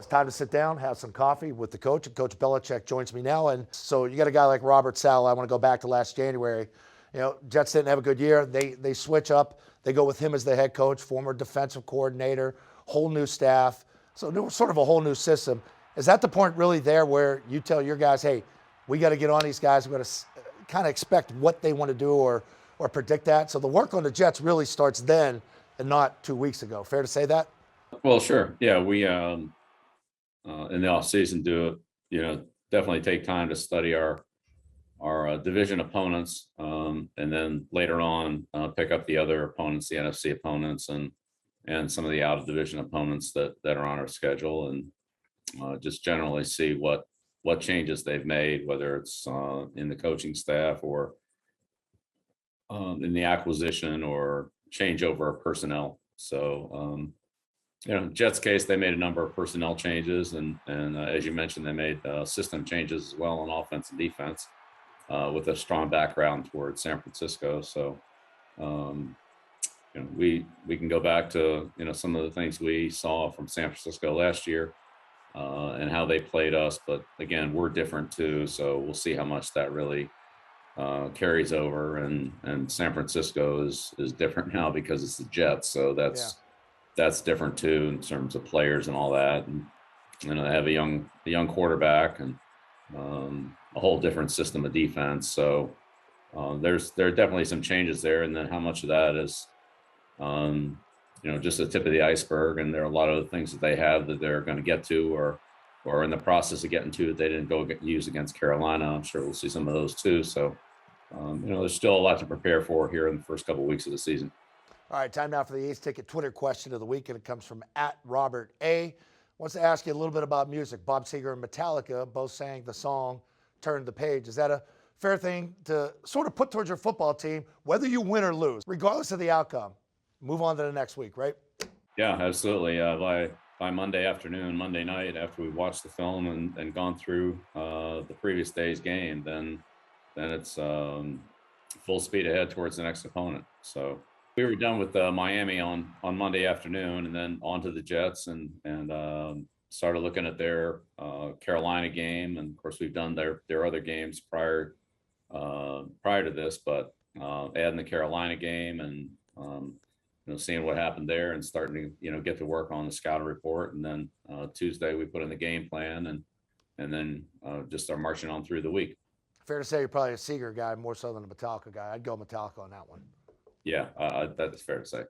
time to sit down, have some coffee with the coach, and Coach Belichick joins me now. And so you got a guy like Robert Saleh. I want to go back to last January. Jets didn't have a good year. They switch up. They go with him as the head coach, former defensive coordinator, whole new staff. So sort of a whole new system. Is that the point really there where you tell your guys, hey, we got to get on these guys. We got to kind of expect what they want to do or predict that. So the work on the Jets really starts then and not 2 weeks ago. Fair to say that? Well, sure. Yeah, we in the off season definitely take time to study our division opponents, and then later on pick up the other opponents, the NFC opponents, and some of the out of division opponents that are on our schedule, and just generally see what changes they've made, whether it's in the coaching staff or in the acquisition or changeover of personnel. So, Jets case, they made a number of personnel changes, and as you mentioned, they made system changes as well on offense and defense, with a strong background towards San Francisco. So, we can go back to some of the things we saw from San Francisco last year, and how they played us. But again, we're different too, so we'll see how much that really carries over. And San Francisco is different now because it's the Jets, so that's different too in terms of players and all that. And they have a young quarterback and a whole different system of defense. So there are definitely some changes there. And then how much of that is just the tip of the iceberg, and there are a lot of the things that they have that they're going to get to or in the process of getting to that they didn't use against Carolina. I'm sure we'll see some of those too. So there's still a lot to prepare for here in the first couple of weeks of the season. All right, time now for the Ace Ticket Twitter question of the week, and it comes from @RobertA. Wants to ask you a little bit about music. Bob Seger and Metallica both sang the song "Turn the Page." Is that a fair thing to sort of put towards your football team, whether you win or lose, regardless of the outcome? Move on to the next week, right? Yeah, absolutely. By Monday afternoon, Monday night, after we've watched the film and gone through the previous day's game, then it's full speed ahead towards the next opponent. So we were done with Miami on Monday afternoon, and then on to the Jets, and started looking at their Carolina game. And of course, we've done their other games prior to this, but adding the Carolina game and seeing what happened there and starting to get to work on the scouting report. And then Tuesday we put in the game plan, and then just start marching on through the week. Fair to say you're probably a Seeger guy more so than a Metallica guy. I'd go Metallica on that one. Yeah, that's fair to say.